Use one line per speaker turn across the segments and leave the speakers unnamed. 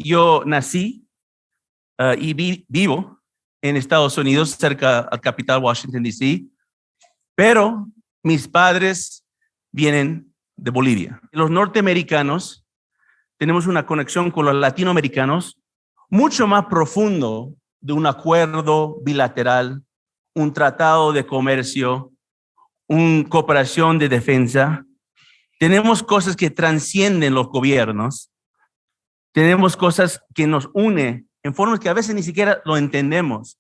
yo nací y vivo en Estados Unidos, cerca al capital Washington, D.C., pero mis padres vienen de Bolivia. Los norteamericanos tenemos una conexión con los latinoamericanos mucho más profundo de un acuerdo bilateral, un tratado de comercio, una cooperación de defensa. Tenemos cosas que trascienden los gobiernos. Tenemos cosas que nos unen en formas que a veces ni siquiera lo entendemos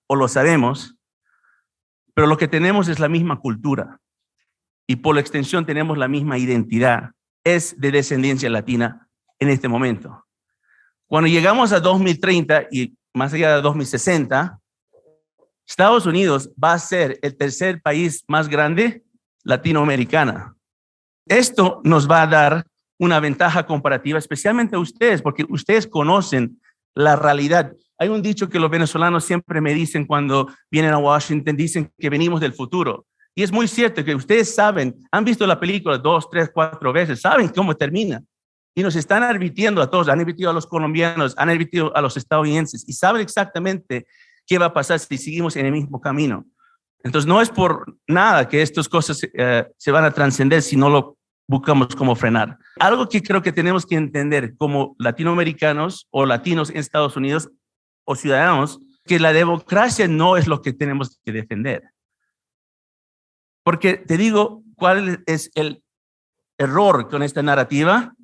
o lo sabemos, pero lo que tenemos es la misma cultura y por la extensión tenemos la misma identidad. Es de descendencia latina en este momento. Cuando llegamos a 2030 y más allá de 2060, Estados Unidos va a ser el tercer país más grande latinoamericano. Esto nos va a dar una ventaja comparativa, especialmente a ustedes, porque ustedes conocen la realidad. Hay un dicho que los venezolanos siempre me dicen cuando vienen a Washington, dicen que venimos del futuro. Y es muy cierto que ustedes saben, han visto la película 2, 3, 4 veces, saben cómo termina. Y nos están advirtiendo a todos, han advertido a los colombianos, han advertido a los estadounidenses y saben exactamente qué va a pasar si seguimos en el mismo camino. Entonces no es por nada que estas cosas se van a trascender si no lo buscamos cómo frenar. Algo que creo que tenemos que entender como latinoamericanos o latinos en Estados Unidos o ciudadanos, que la democracia no es lo que tenemos que defender. Porque te digo cuál es el error con esta narrativa.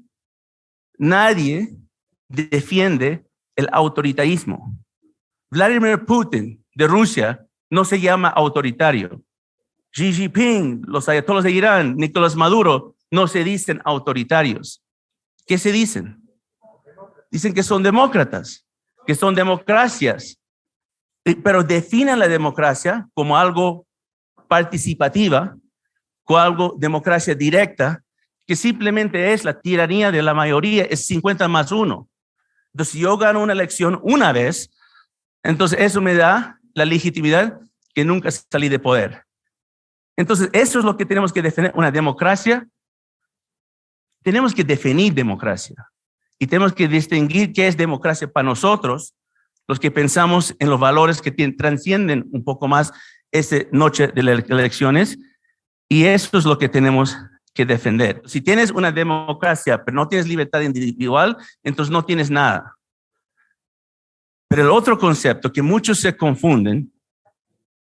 Nadie defiende el autoritarismo. Vladimir Putin de Rusia no se llama autoritario. Xi Jinping, los ayatolás de Irán, Nicolás Maduro, no se dicen autoritarios. ¿Qué se dicen? Dicen que son demócratas, que son democracias, pero definen la democracia como algo participativa, como algo democracia directa, que simplemente es la tiranía de la mayoría, es 50+1. Entonces, si yo gano una elección una vez, entonces eso me da la legitimidad que nunca salí de poder. Entonces, eso es lo que tenemos que defender, una democracia. Tenemos que definir democracia y tenemos que distinguir qué es democracia para nosotros, los que pensamos en los valores que trascienden un poco más esa noche de las elecciones, y eso es lo que tenemos que defender. Si tienes una democracia pero no tienes libertad individual, entonces no tienes nada. Pero el otro concepto que muchos se confunden,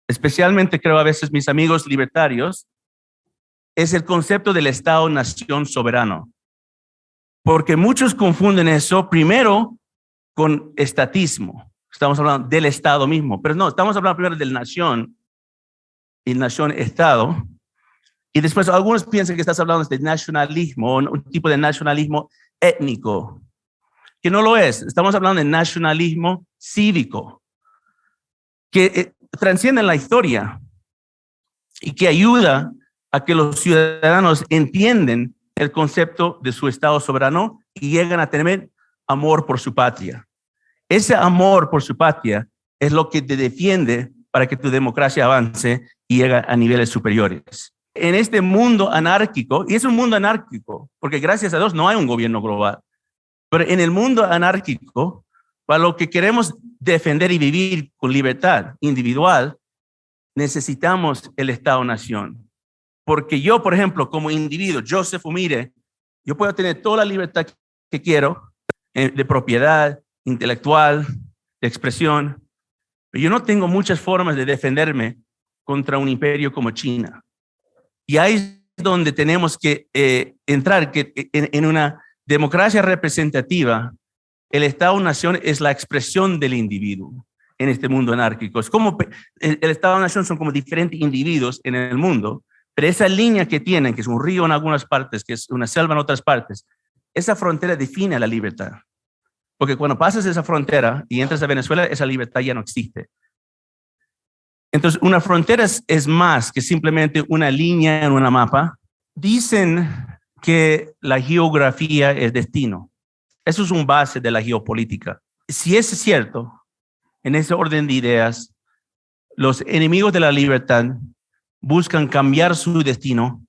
especialmente creo a veces mis amigos libertarios, es el concepto del Estado-nación soberano. Porque muchos confunden eso primero con estatismo. Estamos hablando del Estado mismo, pero no, estamos hablando primero del nación y nación-Estado. Y después algunos piensan que estás hablando de nacionalismo, un tipo de nacionalismo étnico, que no lo es. Estamos hablando de nacionalismo cívico, que trasciende la historia y que ayuda a que los ciudadanos entiendan el concepto de su Estado soberano y llegan a tener amor por su patria. Ese amor por su patria es lo que te defiende para que tu democracia avance y llegue a niveles superiores. En este mundo anárquico, y es un mundo anárquico, porque gracias a Dios no hay un gobierno global, pero en el mundo anárquico, para lo que queremos defender y vivir con libertad individual, necesitamos el Estado-nación. Porque yo, por ejemplo, como individuo, Joseph Umire, yo puedo tener toda la libertad que quiero de propiedad intelectual, de expresión, pero yo no tengo muchas formas de defenderme contra un imperio como China. Y ahí es donde tenemos que entrar, que en una democracia representativa, el Estado-nación es la expresión del individuo en este mundo anárquico. Es como el Estado-nación son como diferentes individuos en el mundo, pero esa línea que tienen, que es un río en algunas partes, que es una selva en otras partes, esa frontera define la libertad. Porque cuando pasas esa frontera y entras a Venezuela, esa libertad ya no existe. Entonces, una frontera es más que simplemente una línea en una mapa. Dicen que la geografía es destino. Eso es un base de la geopolítica. Si es cierto, en ese orden de ideas, los enemigos de la libertad buscan cambiar su destino,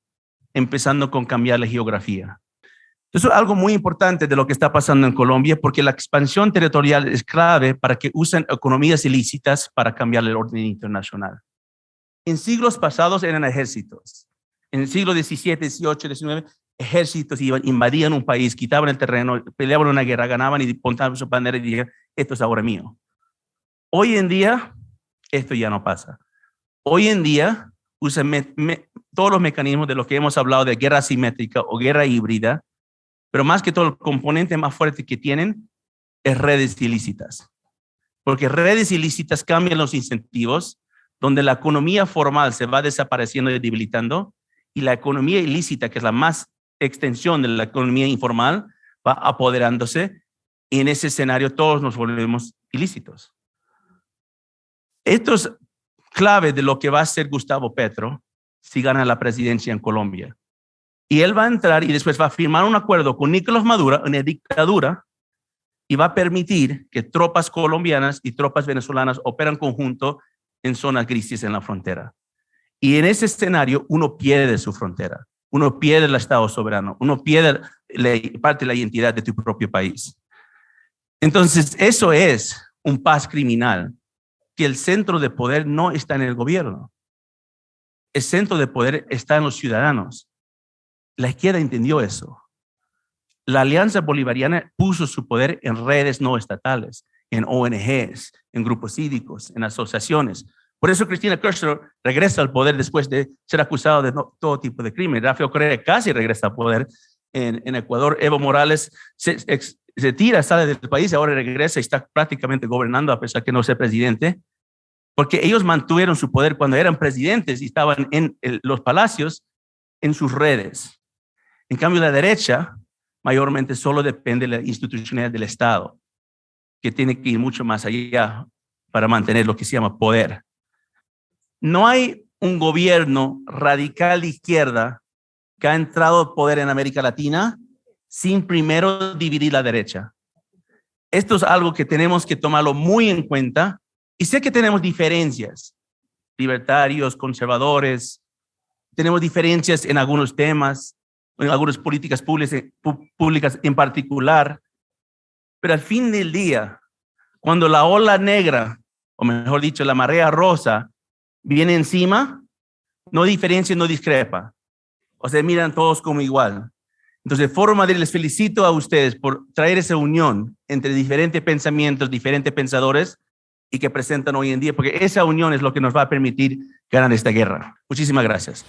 empezando con cambiar la geografía. Eso es algo muy importante de lo que está pasando en Colombia, porque la expansión territorial es clave para que usen economías ilícitas para cambiar el orden internacional. En siglos pasados eran ejércitos. En el siglo XVII, XVIII, XIX, ejércitos invadían un país, quitaban el terreno, peleaban una guerra, ganaban y pontaban su bandera y dijeron, esto es ahora mío. Hoy en día, esto ya no pasa. Hoy en día, usan todos los mecanismos de lo que hemos hablado de guerra asimétrica o guerra híbrida, pero más que todo el componente más fuerte que tienen es redes ilícitas. Porque redes ilícitas cambian los incentivos, donde la economía formal se va desapareciendo y debilitando, y la economía ilícita, que es la más extensión de la economía informal, va apoderándose, y en ese escenario todos nos volvemos ilícitos. Esto es clave de lo que va a hacer Gustavo Petro si gana la presidencia en Colombia. Y él va a entrar y después va a firmar un acuerdo con Nicolás Maduro, una dictadura, y va a permitir que tropas colombianas y tropas venezolanas operen conjunto en zonas grises en la frontera. Y en ese escenario uno pierde su frontera, uno pierde el Estado soberano, uno pierde parte de la identidad de tu propio país. Entonces, eso es un paz criminal, que el centro de poder no está en el gobierno. El centro de poder está en los ciudadanos. La izquierda entendió eso. La Alianza Bolivariana puso su poder en redes no estatales, en ONGs, en grupos cívicos, en asociaciones. Por eso Cristina Kirchner regresa al poder después de ser acusado de todo tipo de crimen. Rafael Correa casi regresa al poder en Ecuador. Evo Morales se tira, sale del país, ahora regresa y está prácticamente gobernando a pesar de que no sea presidente, porque ellos mantuvieron su poder cuando eran presidentes y estaban en los palacios, en sus redes. En cambio, la derecha mayormente solo depende de la institucionalidad del Estado, que tiene que ir mucho más allá para mantener lo que se llama poder. No hay un gobierno radical de izquierda que ha entrado al poder en América Latina sin primero dividir la derecha. Esto es algo que tenemos que tomarlo muy en cuenta, y sé que tenemos diferencias, libertarios, conservadores, tenemos diferencias en algunos temas, en algunas políticas públicas en particular, pero al fin del día, cuando la ola negra, o mejor dicho, la marea rosa, viene encima, no diferencia, no discrepa. O sea, miran todos como igual. Entonces, Foro Madrid, les felicito a ustedes por traer esa unión entre diferentes pensamientos, diferentes pensadores, y que presentan hoy en día, porque esa unión es lo que nos va a permitir ganar esta guerra. Muchísimas gracias.